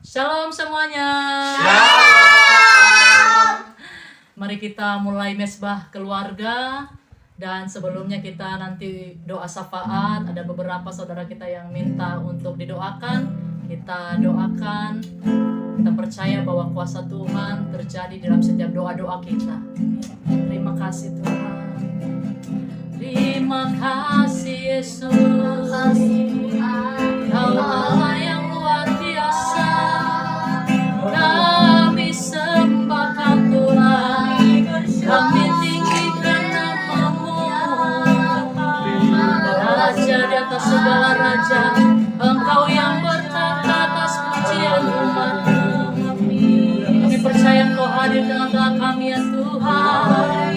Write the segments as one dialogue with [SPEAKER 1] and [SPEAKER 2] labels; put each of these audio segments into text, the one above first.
[SPEAKER 1] Shalom semuanya. Mari kita mulai mesbah keluarga. Dan sebelumnya kita nanti doa syafaat. Ada beberapa saudara kita yang minta untuk didoakan. Kita doakan. Kita percaya bahwa kuasa Tuhan terjadi dalam setiap doa-doa kita. Terima kasih Tuhan. Terima kasih Yesus. Kau Allah yang luar biasa. Kami sembahkan Tuhan. Kami tinggikan nama-Mu. Raja di atas segala raja. Engkau yang bertata atas pujian umat-Mu. Kami percaya Engkau hadir dengan tengah kami ya Tuhan.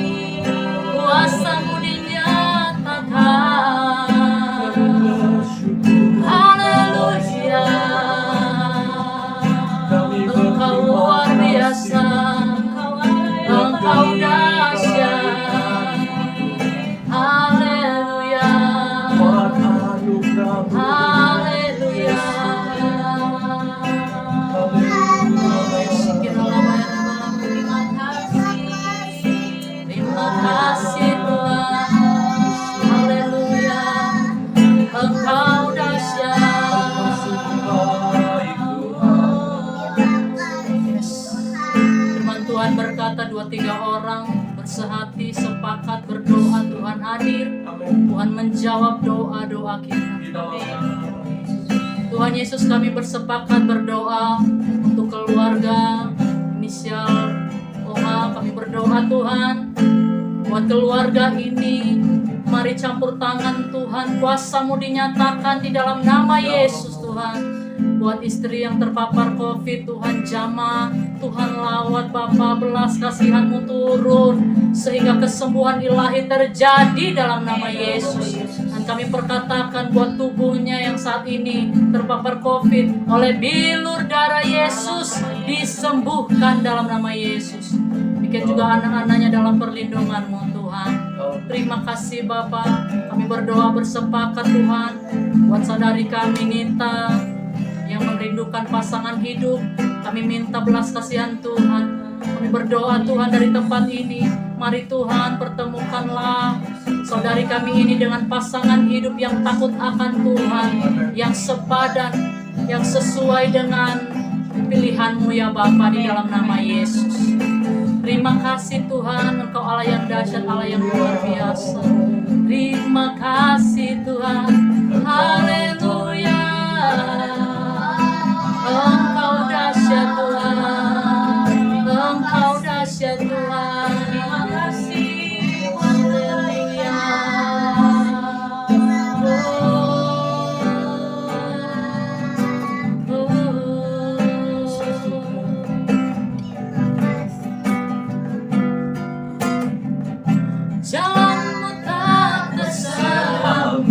[SPEAKER 1] Kuasa-Mu dinyatakan. Haleluya. Engkau luar biasa. Engkau dahsyat. Haleluya. Haleluya. Terima kasih Tuhan. Haleluya. Engkau dahsyat. Firman Tuhan berkata 2-3 orang bersehati sepakat berdoa, Tuhan hadir. Tuhan menjawab doa-doa kita. Tuhan Yesus, kami bersepakat berdoa untuk keluarga inisial OH. Kami berdoa Tuhan buat keluarga ini. Mari campur tangan Tuhan, kuasa-Mu dinyatakan di dalam nama Yesus Tuhan. Buat istri yang terpapar COVID, Tuhan jamah, Tuhan lawat Bapa, belas kasihan-Mu turun, sehingga kesembuhan ilahi terjadi dalam nama Yesus. Dan kami perkatakan buat tubuhnya yang saat ini terpapar COVID, oleh bilur darah Yesus, disembuhkan dalam nama Yesus. Demikian juga anak-anaknya dalam perlindungan-Mu Tuhan. Terima kasih Bapa. Kami berdoa bersepakat Tuhan buat saudari kami Nita yang merindukan pasangan hidup. Kami minta belas kasihan Tuhan. Kami berdoa Tuhan dari tempat ini. Mari Tuhan pertemukanlah saudari kami ini dengan pasangan hidup yang takut akan Tuhan, yang sepadan, yang sesuai dengan pilihan-Mu ya Bapa, di dalam nama Yesus. Terima kasih Tuhan, Engkau Allah yang dahsyat, Allah yang luar biasa. Terima kasih Tuhan. Haleluya. Engkau dahsyat Tuhan. Engkau dahsyat Tuhan. Terima kasih. Haleluya. Jalan-Mu tak tersambung.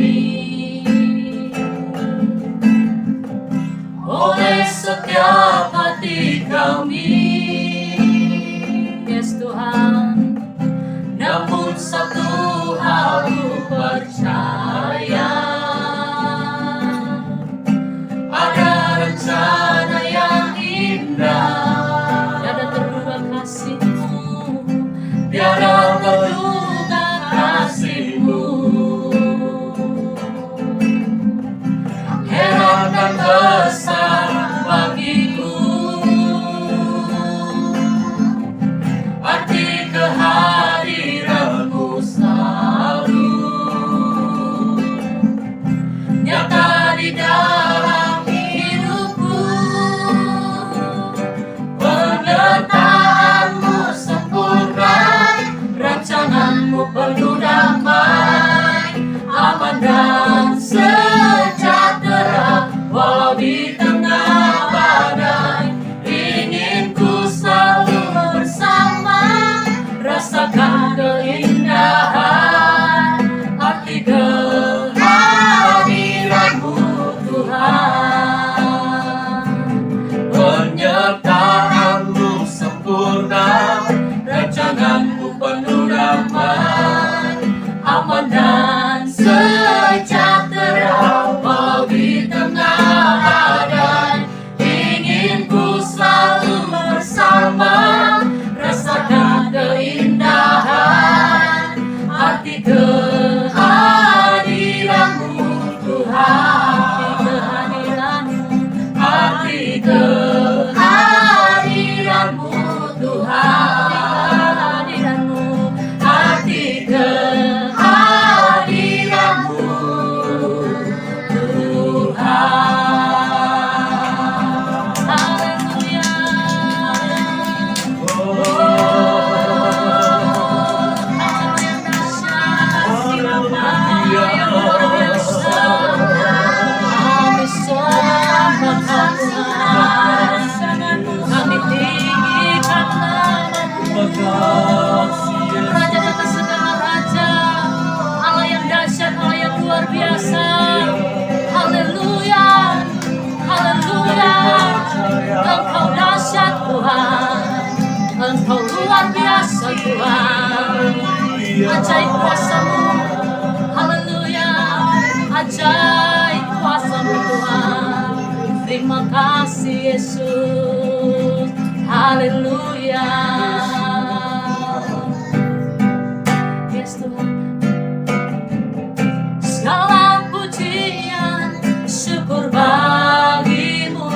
[SPEAKER 1] Kau luar biasa Tuhan, ajaib kuasa-Mu. Haleluya, ajaib kuasa-Mu Tuhan. Terima kasih Yesus. Haleluya. Yes Tuhan. Segala pujian, syukur bagimu.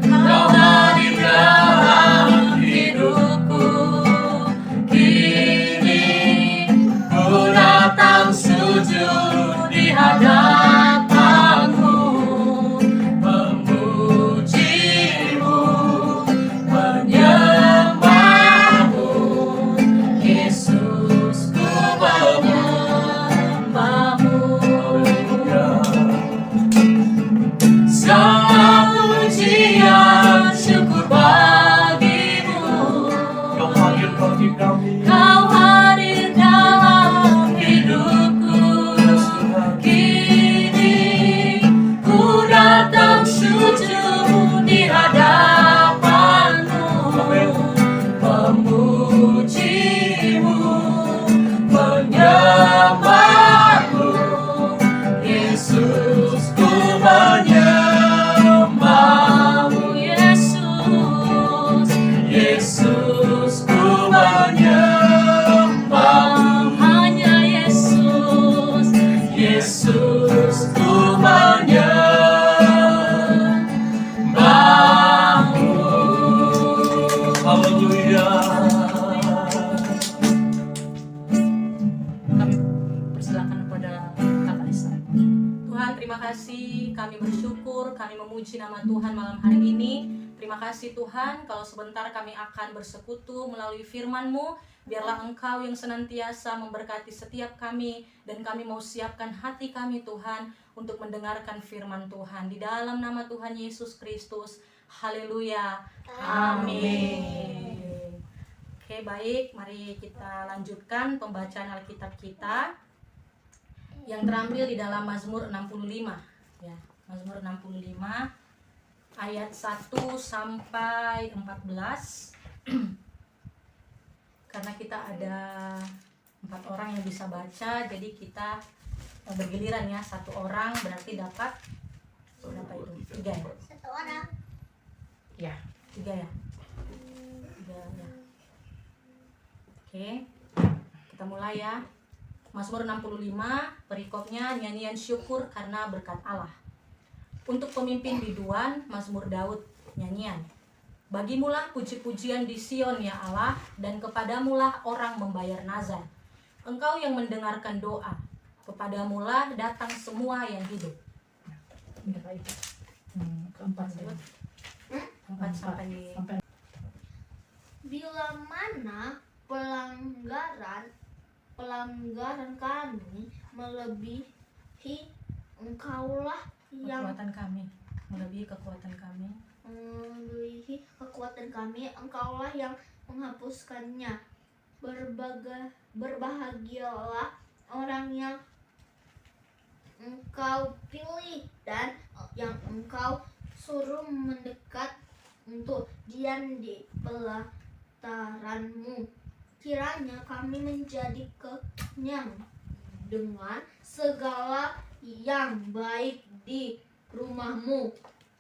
[SPEAKER 1] Kau hadir dalam hidupku. Kini ku datang sujud di hadapanmu, memujimu, menyembahmu. Yesus, ku menyembahmu. Segala pujian, syukur bagimu.
[SPEAKER 2] Kau hadir bagi kami.
[SPEAKER 1] Kau hadir dalam hidupku. Kini ku datang sujud di hadapanmu, memujimu, menyembahmu. Yesus, ku menyembahmu. Yesus, Yesus, ku menyembahmu. Hanya Yesus, Yesus, ku menyembahmu.
[SPEAKER 2] Haleluya.
[SPEAKER 1] Kami persilakan kepada Kak Alisa.
[SPEAKER 3] Tuhan, terima kasih, kami bersyukur, kami memuji nama Tuhan malam hari ini. Terima kasih Tuhan, kalau sebentar kami akan bersekutu melalui firman-Mu. Biarlah Engkau yang senantiasa memberkati setiap kami, dan kami mau siapkan hati kami Tuhan untuk mendengarkan firman Tuhan. Di dalam nama Tuhan Yesus Kristus, haleluya, amin. Oke, baik, mari kita lanjutkan pembacaan Alkitab kita yang terambil di dalam Mazmur 65 ya. Mazmur 65 ayat 1 sampai 14. Karena kita ada 4 orang yang bisa baca, jadi kita bergiliran ya, 1 orang berarti dapat berapa itu? 3 ya?
[SPEAKER 4] 1 orang.
[SPEAKER 3] Ya, 3 ya. 3 ya. Oke. Kita mulai ya. Mazmur 65, perikopnya nyanyian syukur karena berkat Allah. Untuk pemimpin biduan, Mazmur Daud, nyanyian. Bagimulah puji-pujian di Sion ya Allah, dan kepadamulah orang membayar nazar. Engkau yang mendengarkan doa, kepadamulah datang semua yang hidup.
[SPEAKER 1] Berapa itu? Keempat ya.
[SPEAKER 3] 4 sampai
[SPEAKER 4] Bila mana pelanggaran kami melebihi, Engkaulah yang
[SPEAKER 3] kekuatan kami, melebihi kekuatan kami.
[SPEAKER 4] melebihi kekuatan kami, Engkaulah yang menghapuskannya. Berbahagialah orang yang Engkau pilih dan yang Engkau suruh mendekat untuk diam di pelataran-Mu. Kiranya kami menjadi kenyang dengan segala yang baik di rumah-Mu,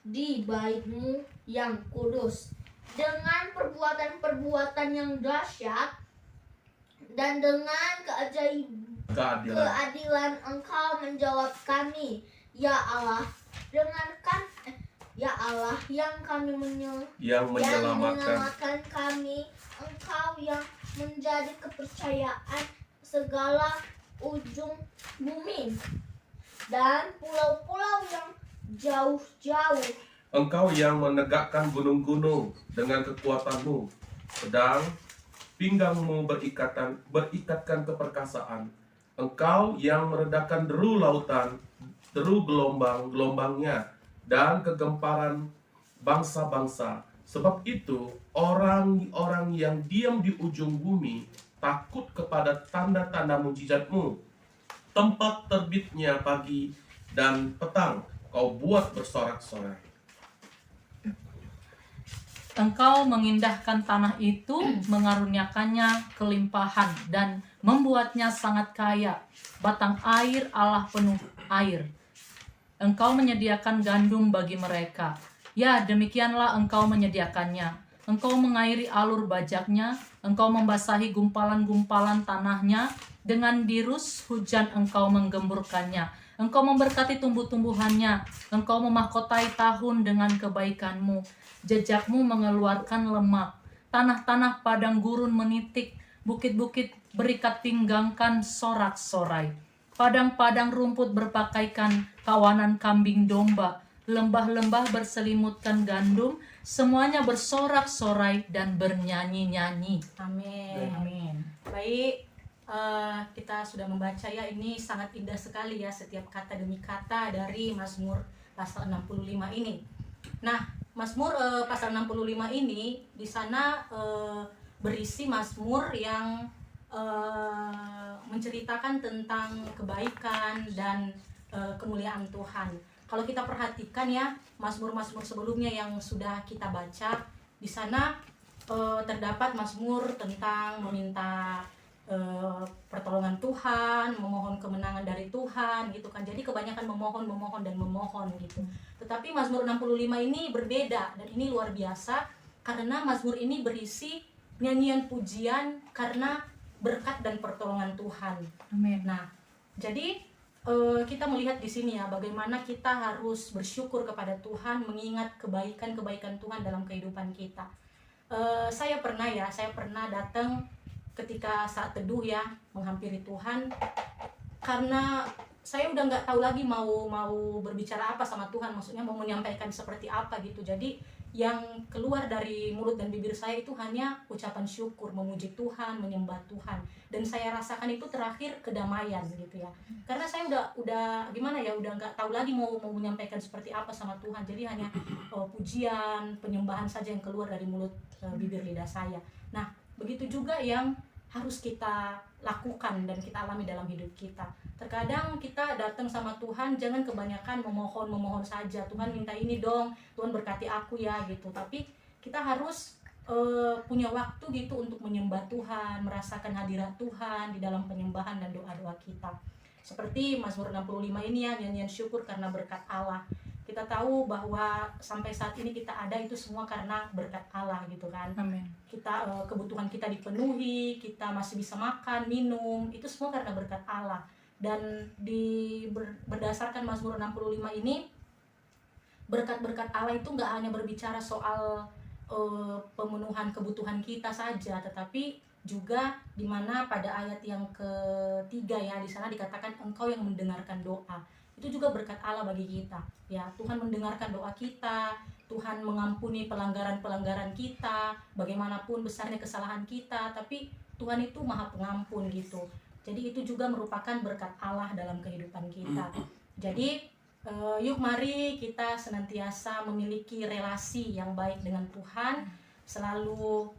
[SPEAKER 4] di bait-Mu yang kudus. Dengan perbuatan-perbuatan yang dahsyat dan dengan keadilan Engkau menjawab kami. Ya Allah, ya Allah yang kami
[SPEAKER 2] Yang
[SPEAKER 4] menyelamatkan kami. Engkau yang menjadi kepercayaan segala ujung bumi dan pulau-pulau yang jauh-jauh.
[SPEAKER 2] Engkau yang menegakkan gunung-gunung dengan kekuatan-Mu, pedang pinggangmu berikatkan keperkasaan. Engkau yang meredakan deru lautan, deru gelombang-gelombangnya, dan kegemparan bangsa-bangsa. Sebab itu orang-orang yang diam di ujung bumi takut kepada tanda-tanda mujizat-Mu. Tempat terbitnya pagi dan petang Kau buat bersorak-sorai.
[SPEAKER 1] Engkau mengindahkan tanah itu, mengaruniakannya kelimpahan, dan membuatnya sangat kaya. Batang air Allah penuh air. Engkau menyediakan gandum bagi mereka. Ya, demikianlah engkau menyediakannya. Engkau mengairi alur bajaknya, engkau membasahi gumpalan-gumpalan tanahnya, dengan dirus hujan engkau menggemburkannya. Engkau memberkati tumbuh-tumbuhannya, engkau memahkotai tahun dengan kebaikanmu. Jejakmu mengeluarkan lemak, tanah-tanah padang gurun menitik, bukit-bukit berikat pinggangkan sorak-sorai. Padang-padang rumput berpakaikan kawanan kambing domba, lembah-lembah berselimutkan gandum, semuanya bersorak-sorai dan bernyanyi-nyanyi.
[SPEAKER 3] Amin.
[SPEAKER 1] Amin.
[SPEAKER 3] Baik, kita sudah membaca ya, ini sangat indah sekali ya setiap kata demi kata dari Mazmur pasal 65 ini. Nah, Mazmur pasal 65 ini di sana berisi Mazmur yang menceritakan tentang kebaikan dan kemuliaan Tuhan. Kalau kita perhatikan ya, Mazmur-Mazmur sebelumnya yang sudah kita baca, di sana terdapat Mazmur tentang meminta pertolongan Tuhan, memohon kemenangan dari Tuhan gitu kan. Jadi kebanyakan memohon gitu. Tetapi Mazmur 65 ini berbeda, dan ini luar biasa karena Mazmur ini berisi nyanyian pujian karena berkat dan pertolongan Tuhan.
[SPEAKER 1] Amin.
[SPEAKER 3] Nah, jadi kita melihat di sini ya bagaimana kita harus bersyukur kepada Tuhan, mengingat kebaikan-kebaikan Tuhan dalam kehidupan kita. Saya pernah datang ketika saat teduh ya, menghampiri Tuhan, karena saya udah nggak tahu lagi mau berbicara apa sama Tuhan, maksudnya mau menyampaikan seperti apa gitu. Jadi yang keluar dari mulut dan bibir saya itu hanya ucapan syukur, memuji Tuhan, menyembah Tuhan, dan saya rasakan itu terakhir kedamaian gitu ya. Karena saya udah gimana ya, udah nggak tahu lagi mau menyampaikan seperti apa sama Tuhan. Jadi hanya pujian, penyembahan saja yang keluar dari mulut, bibir, lidah saya. Nah, begitu juga yang harus kita lakukan dan kita alami dalam hidup kita. Terkadang kita datang sama Tuhan, jangan kebanyakan memohon saja. Tuhan minta ini dong, Tuhan berkati aku ya gitu. Tapi kita harus punya waktu gitu untuk menyembah Tuhan, merasakan hadirat Tuhan di dalam penyembahan dan doa-doa kita. Seperti Mazmur 65 ini ya, nyanyian syukur karena berkat Allah. Kita tahu bahwa sampai saat ini kita ada itu semua karena berkat Allah gitu kan.
[SPEAKER 1] Amin.
[SPEAKER 3] Kita kebutuhan kita dipenuhi, kita masih bisa makan, minum, itu semua karena berkat Allah. Dan berdasarkan Mazmur 65 ini, berkat-berkat Allah itu nggak hanya berbicara soal pemenuhan kebutuhan kita saja, tetapi juga dimana pada ayat yang ketiga ya, di sana dikatakan engkau yang mendengarkan doa. Itu juga berkat Allah bagi kita ya. Tuhan mendengarkan doa kita, Tuhan mengampuni pelanggaran-pelanggaran kita, bagaimanapun besarnya kesalahan kita, tapi Tuhan itu maha pengampun gitu. Jadi itu juga merupakan berkat Allah dalam kehidupan kita. Jadi yuk mari kita senantiasa memiliki relasi yang baik dengan Tuhan, selalu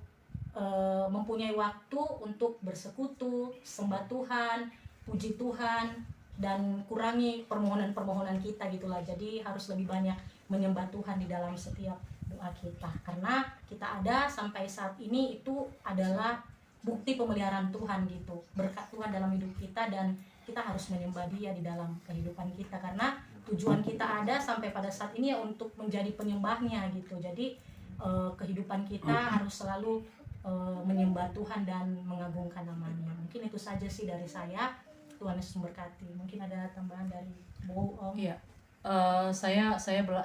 [SPEAKER 3] mempunyai waktu untuk bersekutu, sembah Tuhan, puji Tuhan, dan kurangi permohonan-permohonan kita gitulah. Jadi harus lebih banyak menyembah Tuhan di dalam setiap doa kita, karena kita ada sampai saat ini itu adalah bukti pemeliharaan Tuhan gitu, berkat Tuhan dalam hidup kita, dan kita harus menyembah Dia di dalam kehidupan kita, karena tujuan kita ada sampai pada saat ini ya untuk menjadi penyembahnya gitu. Jadi kehidupan kita harus selalu menyembah Tuhan dan mengagungkan namanya. Mungkin itu saja sih dari saya. Tuhan Yesus memberkati. Mungkin ada tambahan dari Bu Om.
[SPEAKER 1] Iya. Saya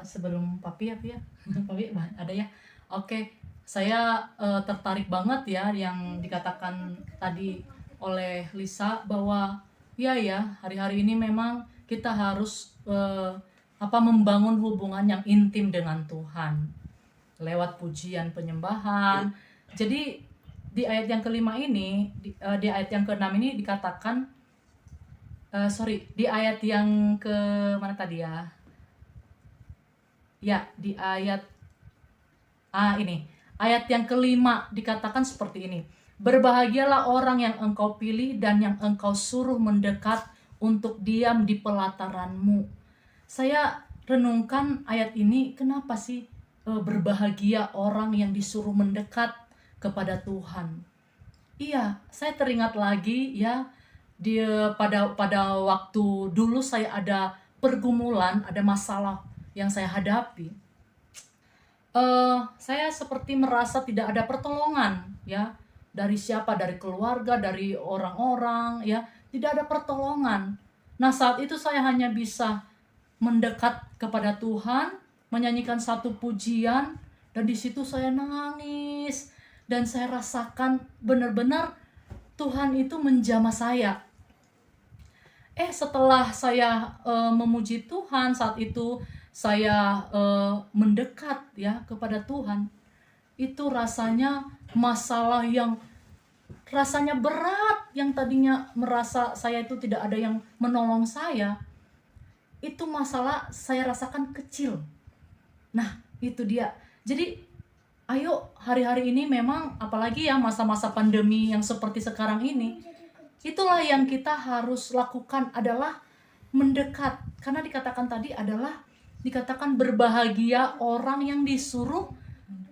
[SPEAKER 1] sebelum Papi ya. Papi ada ya. Oke. Saya tertarik banget ya yang dikatakan tadi oleh Lisa, bahwa ya hari-hari ini memang kita harus membangun hubungan yang intim dengan Tuhan lewat pujian, penyembahan. Jadi di ayat yang kelima ini, di ayat yang keenam ini dikatakan, di ayat yang ke mana tadi ya? Ya, di ayat ini. Ayat yang kelima dikatakan seperti ini. Berbahagialah orang yang engkau pilih dan yang engkau suruh mendekat untuk diam di pelataranmu. Saya renungkan ayat ini, kenapa sih berbahagia orang yang disuruh mendekat kepada Tuhan. Iya, saya teringat lagi ya, pada waktu dulu saya ada pergumulan, ada masalah yang saya hadapi. Saya seperti merasa tidak ada pertolongan ya, dari siapa, dari keluarga, dari orang-orang ya, tidak ada pertolongan. Nah, saat itu saya hanya bisa mendekat kepada Tuhan, menyanyikan satu pujian, dan di situ saya nangis dan saya rasakan benar-benar Tuhan itu menjamah saya. Setelah saya memuji Tuhan, saat itu saya mendekat ya kepada Tuhan, itu rasanya masalah yang rasanya berat, yang tadinya merasa saya itu tidak ada yang menolong saya, itu masalah saya rasakan kecil. Nah, itu dia. Jadi ayo hari-hari ini memang, apalagi ya masa-masa pandemi yang seperti sekarang ini, itulah yang kita harus lakukan adalah mendekat. Karena dikatakan tadi dikatakan berbahagia orang yang disuruh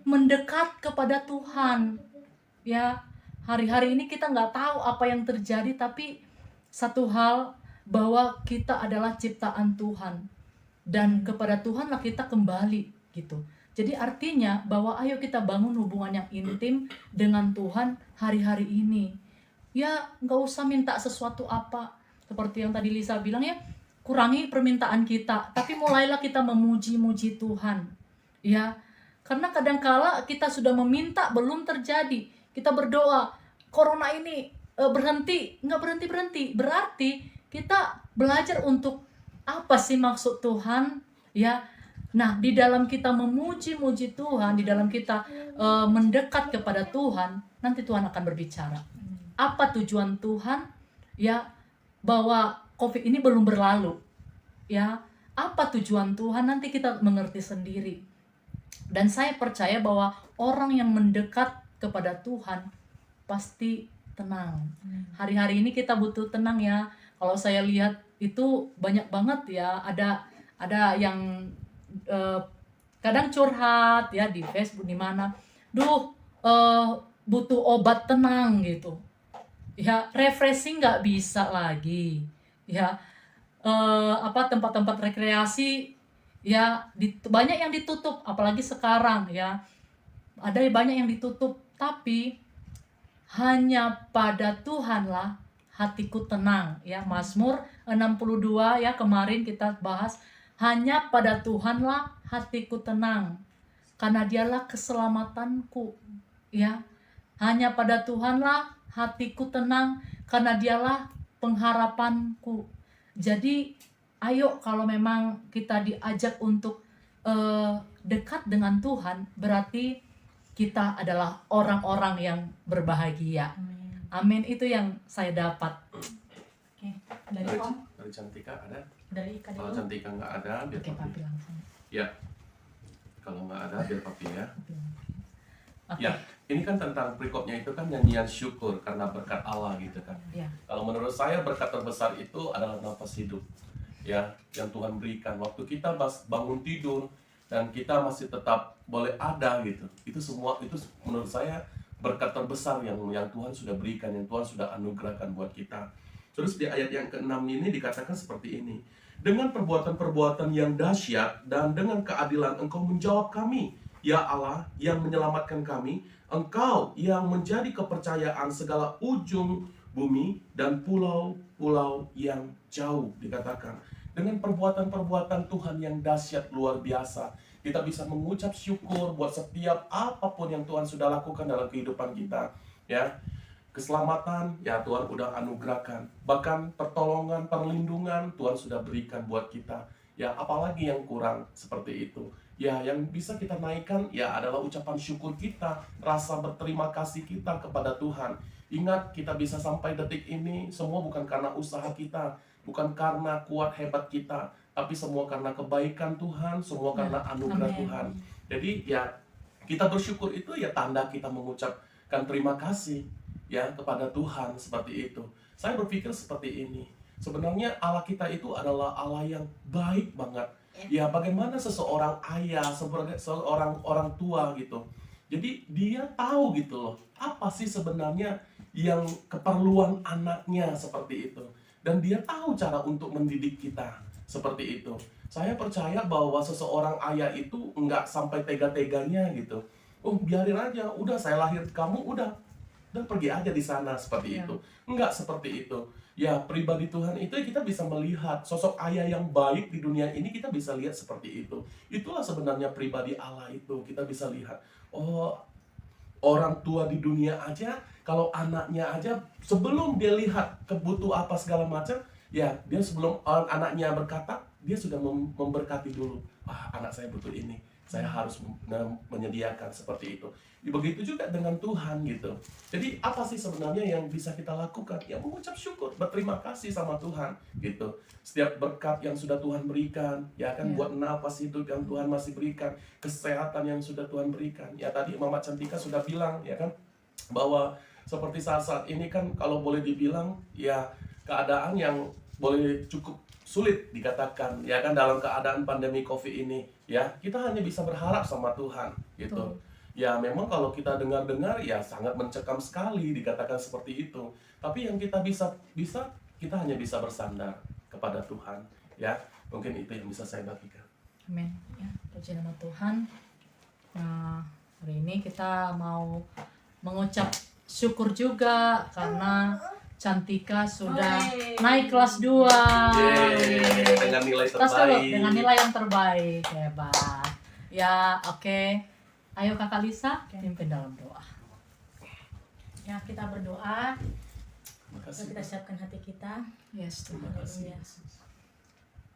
[SPEAKER 1] mendekat kepada Tuhan. Ya, hari-hari ini kita nggak tahu apa yang terjadi, tapi satu hal, bahwa kita adalah ciptaan Tuhan. Dan kepada Tuhanlah kita kembali gitu. Jadi artinya bahwa ayo kita bangun hubungan yang intim dengan Tuhan hari-hari ini. Ya, nggak usah minta sesuatu apa. Seperti yang tadi Lisa bilang ya, kurangi permintaan kita, tapi mulailah kita memuji-muji Tuhan. Ya, karena kadangkala kita sudah meminta belum terjadi. Kita berdoa, corona ini berhenti, nggak berhenti-berhenti. Berarti kita belajar untuk apa sih maksud Tuhan? Ya, nah di dalam kita memuji-muji Tuhan, di dalam kita mendekat kepada Tuhan, nanti Tuhan akan berbicara. Apa tujuan Tuhan? Ya, bahwa COVID ini belum berlalu. Ya, apa tujuan Tuhan? Nanti kita mengerti sendiri. Dan saya percaya bahwa orang yang mendekat kepada Tuhan pasti tenang. Hari-hari ini kita butuh tenang ya. Kalau saya lihat itu banyak banget ya, ada yang kadang curhat ya di Facebook di mana, butuh obat tenang gitu. Ya, refreshing nggak bisa lagi. Ya, tempat-tempat rekreasi ya banyak yang ditutup, apalagi sekarang ya. Ada banyak yang ditutup, tapi hanya pada Tuhanlah hatiku tenang ya. Mazmur 62 ya, kemarin kita bahas, hanya pada Tuhanlah hatiku tenang karena Dialah keselamatanku ya. Hanya pada Tuhanlah hatiku tenang karena Dialah pengharapanku. Jadi ayo, kalau memang kita diajak untuk dekat dengan Tuhan, berarti kita adalah orang-orang yang berbahagia. Amin. Itu yang saya dapat.
[SPEAKER 3] Oke, dari Om,
[SPEAKER 2] Dari Cantika ada?
[SPEAKER 3] dari Ika
[SPEAKER 2] Kalau
[SPEAKER 3] dulu.
[SPEAKER 2] Cantika nggak ada, biar
[SPEAKER 1] Oke,
[SPEAKER 2] Papi.
[SPEAKER 1] Papi langsung.
[SPEAKER 2] Ya, kalau nggak ada biar Papi ya.
[SPEAKER 1] Oke.
[SPEAKER 2] Ya, ini kan tentang perikopnya itu kan nyanyian syukur karena berkat Allah gitu kan.
[SPEAKER 1] Ya.
[SPEAKER 2] Kalau menurut saya berkat terbesar itu adalah nafas hidup ya, yang Tuhan berikan. Waktu kita bangun tidur dan kita masih tetap boleh ada gitu. Itu semua, itu menurut saya berkat terbesar yang Tuhan sudah berikan, yang Tuhan sudah anugerahkan buat kita. Terus di ayat yang ke-6 ini dikatakan seperti ini. Dengan perbuatan-perbuatan yang dahsyat dan dengan keadilan Engkau menjawab kami, ya Allah yang menyelamatkan kami, Engkau yang menjadi kepercayaan segala ujung bumi dan pulau-pulau yang jauh. Dikatakan dengan perbuatan-perbuatan Tuhan yang dahsyat luar biasa, kita bisa mengucap syukur buat setiap apapun yang Tuhan sudah lakukan dalam kehidupan kita ya. Keselamatan ya Tuhan udah anugerahkan, bahkan pertolongan, perlindungan Tuhan sudah berikan buat kita ya. Apalagi yang kurang seperti itu ya. Yang bisa kita naikkan ya adalah ucapan syukur kita, rasa berterima kasih kita kepada Tuhan. Ingat, kita bisa sampai detik ini semua bukan karena usaha kita, bukan karena kuat hebat kita, tapi semua karena kebaikan Tuhan, semua karena anugerah Tuhan. Jadi ya kita bersyukur itu ya tanda kita mengucapkan terima kasih ya kepada Tuhan, seperti itu. Saya berpikir seperti ini. Sebenarnya Allah kita itu adalah Allah yang baik banget, Ya, bagaimana seseorang ayah, seorang orang tua gitu. Jadi dia tahu gitu loh, apa sih sebenarnya yang keperluan anaknya seperti itu. Dan dia tahu cara untuk mendidik kita seperti itu. Saya percaya bahwa seseorang ayah itu nggak sampai tega-teganya gitu. Oh, biarin aja, udah saya lahir kamu, udah dan pergi aja di sana seperti
[SPEAKER 1] Ya.
[SPEAKER 2] itu. Enggak seperti itu. Ya, pribadi Tuhan itu kita bisa melihat sosok ayah yang baik di dunia ini, kita bisa lihat seperti itu. Itulah sebenarnya pribadi Allah itu. Kita bisa lihat, oh, orang tua di dunia aja, kalau anaknya aja sebelum dia lihat kebutuhan apa segala macam, ya dia sebelum anaknya berkata, dia sudah memberkati dulu. Ah, anak saya butuh ini, saya harus menyediakan seperti itu. Begitu juga dengan Tuhan gitu. Jadi apa sih sebenarnya yang bisa kita lakukan? Ya mengucap syukur, berterima kasih sama Tuhan gitu. Setiap berkat yang sudah Tuhan berikan, ya kan,
[SPEAKER 1] Ya.
[SPEAKER 2] buat napas hidup yang Tuhan masih berikan, kesehatan yang sudah Tuhan berikan. Ya tadi Mama Cantika sudah bilang ya kan, bahwa seperti saat-saat ini kan kalau boleh dibilang ya keadaan yang boleh cukup sulit dikatakan ya kan, dalam keadaan pandemi Covid ini ya, kita hanya bisa berharap sama Tuhan gitu.
[SPEAKER 1] Betul.
[SPEAKER 2] Ya memang kalau kita dengar-dengar ya sangat mencekam sekali dikatakan seperti itu. Tapi yang kita bisa kita hanya bisa bersandar kepada Tuhan ya. Mungkin itu yang bisa saya bagikan.
[SPEAKER 1] Amin. Ya, puji nama Tuhan. Nah, hari ini kita mau mengucap syukur juga karena Cantika sudah naik kelas 2.
[SPEAKER 2] Yeay, dengan nilai
[SPEAKER 1] Kelas dulu,
[SPEAKER 2] terbaik.
[SPEAKER 1] dengan nilai yang terbaik. Hebat. Ya, oke. Ayo Kakak Lisa, pimpin dalam doa.
[SPEAKER 3] Ya, kita berdoa.
[SPEAKER 2] Terima
[SPEAKER 3] Mari
[SPEAKER 2] kasih.
[SPEAKER 3] kita siapkan hati kita.
[SPEAKER 1] Yes, Tuhan.
[SPEAKER 2] Terima kasih.
[SPEAKER 3] Haleluya.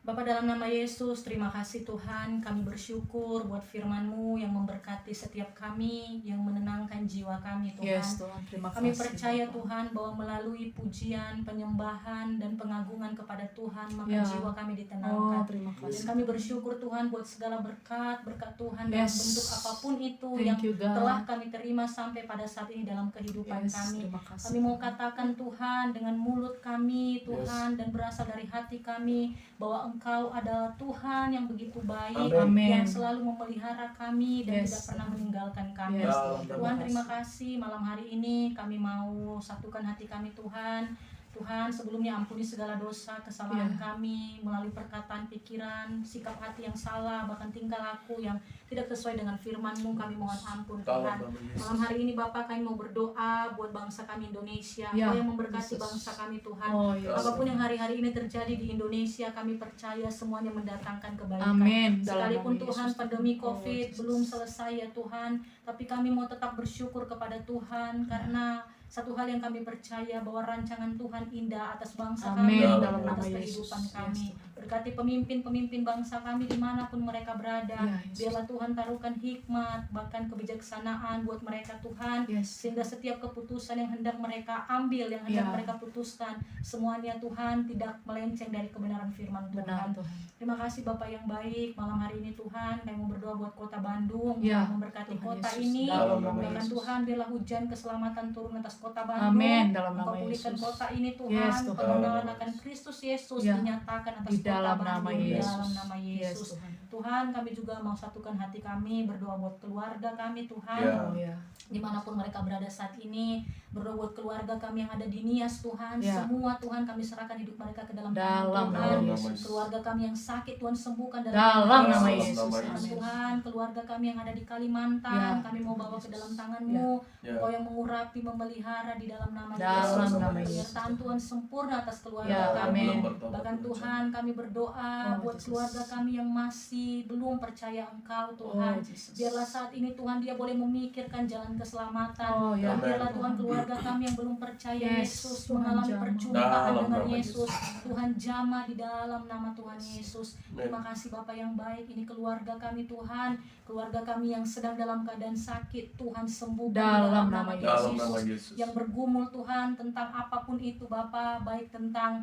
[SPEAKER 3] Bapa, dalam nama Yesus, terima kasih Tuhan, kami bersyukur buat firman-Mu yang memberkati setiap kami, yang menenangkan jiwa kami Tuhan.
[SPEAKER 1] Yes, Tuhan. Terima kasih.
[SPEAKER 3] Kami percaya
[SPEAKER 1] Bapak.
[SPEAKER 3] Tuhan bahwa melalui pujian, penyembahan, dan pengagungan kepada Tuhan, maka
[SPEAKER 1] Ya.
[SPEAKER 3] jiwa kami
[SPEAKER 1] Oh,
[SPEAKER 3] ditenangkan.
[SPEAKER 1] terima
[SPEAKER 3] Dan
[SPEAKER 1] kasih.
[SPEAKER 3] kami bersyukur Tuhan buat segala berkat Tuhan dalam
[SPEAKER 1] Yes.
[SPEAKER 3] bentuk apapun itu
[SPEAKER 1] Thank
[SPEAKER 3] yang
[SPEAKER 1] you, God.
[SPEAKER 3] telah kami terima sampai pada saat ini dalam kehidupan
[SPEAKER 1] Yes,
[SPEAKER 3] kami.
[SPEAKER 1] terima kasih.
[SPEAKER 3] Kami mau katakan Tuhan dengan mulut kami Tuhan, dan berasal dari hati kami bahwa Engkau adalah Tuhan yang begitu baik,
[SPEAKER 1] Amin.
[SPEAKER 3] yang selalu memelihara kami dan
[SPEAKER 1] Yes.
[SPEAKER 3] tidak pernah meninggalkan kami.
[SPEAKER 1] Yes,
[SPEAKER 3] Tuhan, terima kasih malam hari ini kami mau satukan hati kami Tuhan. Tuhan, sebelumnya ampuni segala dosa, kesalahan
[SPEAKER 1] Ya.
[SPEAKER 3] kami melalui perkataan, pikiran, sikap hati yang salah, bahkan tingkah laku yang tidak sesuai dengan firman-Mu. Kami mohon ampun Tuhan. Malam hari ini Bapak, kami mau berdoa buat bangsa kami Indonesia.
[SPEAKER 1] Ya,
[SPEAKER 3] Kau yang memberkati
[SPEAKER 1] Yesus.
[SPEAKER 3] bangsa kami Tuhan.
[SPEAKER 1] Oh, yes.
[SPEAKER 3] Apapun yang hari-hari ini terjadi di Indonesia, kami percaya semuanya mendatangkan kebaikan.
[SPEAKER 1] Amin. Dalam
[SPEAKER 3] Sekalipun
[SPEAKER 1] nama
[SPEAKER 3] Tuhan
[SPEAKER 1] Yesus.
[SPEAKER 3] pandemi
[SPEAKER 1] Oh,
[SPEAKER 3] COVID
[SPEAKER 1] Jesus.
[SPEAKER 3] belum selesai ya Tuhan, tapi kami mau tetap bersyukur kepada Tuhan karena satu hal yang kami percaya bahwa rancangan Tuhan indah atas bangsa
[SPEAKER 1] Amin.
[SPEAKER 3] kami,
[SPEAKER 1] Dalam nama
[SPEAKER 3] atas
[SPEAKER 1] Yesus.
[SPEAKER 3] kehidupan
[SPEAKER 1] Yes,
[SPEAKER 3] kami.
[SPEAKER 1] Tuhan.
[SPEAKER 3] Berkati pemimpin-pemimpin bangsa kami dimanapun mereka berada.
[SPEAKER 1] Ya, Yesus.
[SPEAKER 3] Biarlah Tuhan taruhkan hikmat, bahkan kebijaksanaan buat mereka Tuhan.
[SPEAKER 1] Yes.
[SPEAKER 3] Sehingga setiap keputusan yang hendak mereka ambil, yang hendak
[SPEAKER 1] Ya.
[SPEAKER 3] mereka putuskan, semuanya Tuhan tidak melenceng dari kebenaran firman
[SPEAKER 1] Benar,
[SPEAKER 3] Tuhan.
[SPEAKER 1] Tuhan.
[SPEAKER 3] Terima kasih Bapak yang baik. Malam hari ini Tuhan, kami mau berdoa buat kota Bandung,
[SPEAKER 1] Ya,
[SPEAKER 3] Tuhan memberkati
[SPEAKER 1] Tuhan
[SPEAKER 3] kota
[SPEAKER 1] Yesus.
[SPEAKER 3] ini.
[SPEAKER 1] Dalam nama
[SPEAKER 3] Bahkan
[SPEAKER 1] Yesus.
[SPEAKER 3] Tuhan, biarlah hujan keselamatan turun atas kota Bandung.
[SPEAKER 1] Amin. Dalam nama
[SPEAKER 3] Engkau pulihkan
[SPEAKER 1] Yesus.
[SPEAKER 3] kota ini Tuhan.
[SPEAKER 1] Yes, Tuhan.
[SPEAKER 3] Pengenalan akan Kristus Yesus
[SPEAKER 1] Ya.
[SPEAKER 3] dinyatakan atas
[SPEAKER 1] Di
[SPEAKER 3] kota
[SPEAKER 1] dalam
[SPEAKER 3] Bandung.
[SPEAKER 1] nama
[SPEAKER 3] Di
[SPEAKER 1] Yesus.
[SPEAKER 3] dalam nama
[SPEAKER 1] Yes,
[SPEAKER 3] Yesus.
[SPEAKER 1] Tuhan.
[SPEAKER 3] Tuhan, kami juga mau satukan hati kami, berdoa buat keluarga kami Tuhan.
[SPEAKER 2] Ya.
[SPEAKER 1] Oh, ya.
[SPEAKER 3] Dimanapun mereka berada saat ini, berdoa buat keluarga kami yang ada di Nias Tuhan.
[SPEAKER 1] Ya.
[SPEAKER 3] Semua Tuhan kami serahkan hidup mereka ke dalam
[SPEAKER 1] Dalam
[SPEAKER 3] tangan
[SPEAKER 1] nama
[SPEAKER 3] Tuhan.
[SPEAKER 1] Yesus.
[SPEAKER 3] Keluarga kami yang sakit Tuhan sembuhkan
[SPEAKER 1] Dalam nama
[SPEAKER 2] Dalam
[SPEAKER 1] Yesus.
[SPEAKER 2] nama
[SPEAKER 1] Amin.
[SPEAKER 3] Tuhan, keluarga kami yang ada di Kalimantan,
[SPEAKER 1] Ya.
[SPEAKER 3] kami mau bawa ke dalam tangan-Mu.
[SPEAKER 2] Ya.
[SPEAKER 3] Engkau yang mengurapi, memelihara di dalam nama
[SPEAKER 1] Dalam
[SPEAKER 3] Yesus.
[SPEAKER 1] nama Yesus.
[SPEAKER 3] Penyertaan Tuhan sempurna atas keluarga
[SPEAKER 1] Ya,
[SPEAKER 3] kami.
[SPEAKER 1] amin.
[SPEAKER 3] Bahkan Tuhan, kami berdoa
[SPEAKER 1] Oh,
[SPEAKER 3] buat
[SPEAKER 1] Jesus.
[SPEAKER 3] keluarga kami yang masih belum percaya Engkau Tuhan.
[SPEAKER 1] Oh, Jesus.
[SPEAKER 3] Biarlah saat ini Tuhan dia boleh memikirkan jalan keselamatan.
[SPEAKER 1] Oh, ya.
[SPEAKER 3] Dan biarlah Tuhan keluarga kami yang belum percaya
[SPEAKER 1] Yes,
[SPEAKER 3] Yesus
[SPEAKER 1] Tuhan
[SPEAKER 3] mengalami
[SPEAKER 1] jamah.
[SPEAKER 3] perjumpaan
[SPEAKER 2] Dalam
[SPEAKER 3] dengan
[SPEAKER 2] nama
[SPEAKER 3] Yesus. Tuhan jamah di dalam nama Tuhan Yesus.
[SPEAKER 2] Amin.
[SPEAKER 3] Terima kasih Bapak yang baik. Ini keluarga kami Tuhan, keluarga kami yang sedang dalam keadaan sakit, Tuhan sembuhkan di
[SPEAKER 1] Dalam nama
[SPEAKER 2] Dalam
[SPEAKER 3] Yesus.
[SPEAKER 2] nama Yesus.
[SPEAKER 3] Yang bergumul Tuhan tentang apapun itu Bapak, baik tentang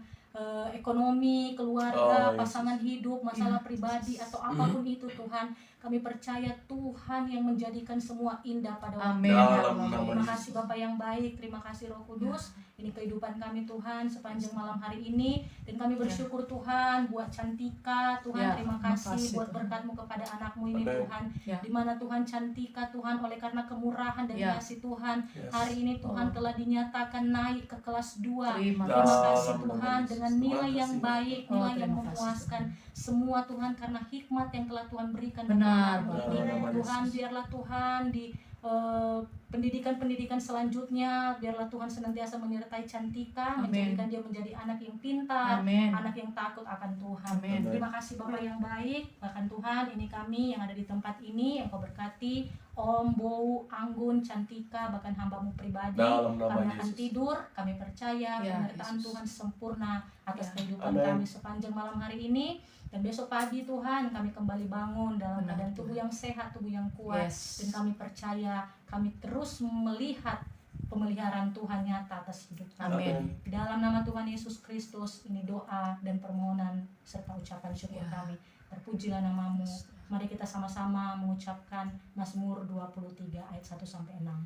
[SPEAKER 3] ekonomi, keluarga,
[SPEAKER 2] Oh, Yesus.
[SPEAKER 3] pasangan hidup, masalah pribadi atau apapun itu Tuhan, Kami percaya Tuhan yang menjadikan semua indah pada waktu
[SPEAKER 1] Amin.
[SPEAKER 3] ini.
[SPEAKER 2] Dalam nama
[SPEAKER 3] Terima
[SPEAKER 2] Yesus.
[SPEAKER 3] kasih Bapa yang baik, terima kasih Roh Kudus. Ini kehidupan kami Tuhan sepanjang malam hari ini. Dan kami bersyukur Tuhan buat Cantika. Tuhan
[SPEAKER 1] Ya,
[SPEAKER 3] terima
[SPEAKER 1] makasih,
[SPEAKER 3] kasih buat
[SPEAKER 1] Tuhan.
[SPEAKER 3] berkat-Mu kepada anakmu ini
[SPEAKER 2] Amin.
[SPEAKER 3] Tuhan.
[SPEAKER 1] Ya.
[SPEAKER 3] Di mana Tuhan Cantika Tuhan oleh karena kemurahan dan
[SPEAKER 1] Ya.
[SPEAKER 3] kasih Tuhan.
[SPEAKER 2] Yes.
[SPEAKER 3] Hari ini Tuhan
[SPEAKER 1] Oh.
[SPEAKER 3] telah dinyatakan naik ke kelas 2.
[SPEAKER 1] Terima
[SPEAKER 3] Terima
[SPEAKER 1] kasih.
[SPEAKER 3] kasih
[SPEAKER 2] Dalam nama
[SPEAKER 3] Tuhan
[SPEAKER 2] Yesus.
[SPEAKER 3] dengan
[SPEAKER 2] Terima
[SPEAKER 3] nilai yang
[SPEAKER 2] kasih.
[SPEAKER 3] baik,
[SPEAKER 1] Oh,
[SPEAKER 3] nilai yang
[SPEAKER 1] terima kasih,
[SPEAKER 3] memuaskan. Semua Tuhan karena hikmat yang telah Tuhan berikan
[SPEAKER 1] Benar,
[SPEAKER 3] kepada
[SPEAKER 1] Bapak.
[SPEAKER 3] kami.
[SPEAKER 2] Dalam nama
[SPEAKER 3] Tuhan
[SPEAKER 2] Yesus.
[SPEAKER 3] biarlah Tuhan di pendidikan-pendidikan selanjutnya biarlah Tuhan senantiasa menyertai Cantika,
[SPEAKER 1] Amin.
[SPEAKER 3] menjadikan dia menjadi anak yang pintar,
[SPEAKER 1] Amin.
[SPEAKER 3] anak yang takut akan Tuhan.
[SPEAKER 1] Amin.
[SPEAKER 3] Terima kasih Bapak yang baik. Bahkan Tuhan, ini kami yang ada di tempat ini yang Kau berkati, Om, Bow, Anggun, Cantika, bahkan hamba-Mu pribadi.
[SPEAKER 2] Dalam nama
[SPEAKER 3] Kami akan
[SPEAKER 2] Yesus.
[SPEAKER 3] tidur, kami percaya
[SPEAKER 1] Ya,
[SPEAKER 3] penyertaan
[SPEAKER 1] Yesus.
[SPEAKER 3] Tuhan sempurna atas
[SPEAKER 1] Ya.
[SPEAKER 3] kehidupan
[SPEAKER 2] Amin.
[SPEAKER 3] kami sepanjang malam hari ini. Dan besok pagi Tuhan kami kembali bangun dalam
[SPEAKER 1] Benar,
[SPEAKER 3] keadaan tubuh yang sehat, tubuh yang kuat.
[SPEAKER 1] Yes.
[SPEAKER 3] Dan kami percaya kami terus melihat pemeliharaan Tuhan nyata atas hidup kami.
[SPEAKER 1] Amin.
[SPEAKER 3] Di dalam nama Tuhan Yesus Kristus, ini doa dan permohonan serta ucapan syukur
[SPEAKER 1] Ya.
[SPEAKER 3] kami. Terpujilah namamu. Mari kita sama-sama mengucapkan Mazmur 23 ayat 1-6.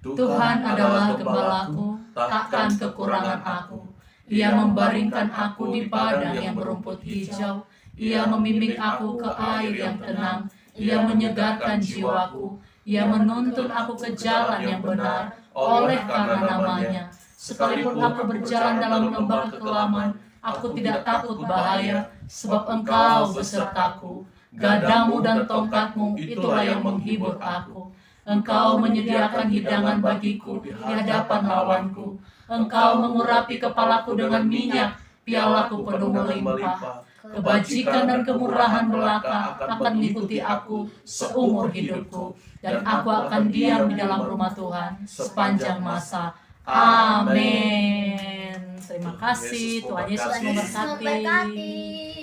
[SPEAKER 1] Tuhan adalah gembalaku, takkan kekurangan aku. Ia membaringkan aku di padang yang berumput hijau. Ia membimbing aku ke air yang tenang. Ia menyegarkan jiwaku. Ia menuntun aku ke jalan yang benar oleh karena namanya. Sekalipun aku berjalan dalam lembah kekelaman, aku tidak takut bahaya, sebab Engkau besertaku. Gadamu dan tongkatmu itulah yang menghibur aku. Engkau menyediakan hidangan bagiku di hadapan lawanku. Engkau mengurapi kepalaku dengan minyak, pialaku penuh melimpah. Kebajikan dan kemurahan belaka akan mengikuti aku seumur hidupku, dan aku akan diam di dalam rumah Tuhan sepanjang masa. Amin. Terima kasih. Tuhan Yesus
[SPEAKER 2] Yesus
[SPEAKER 4] Yesus
[SPEAKER 3] memberkati.
[SPEAKER 4] memberkati.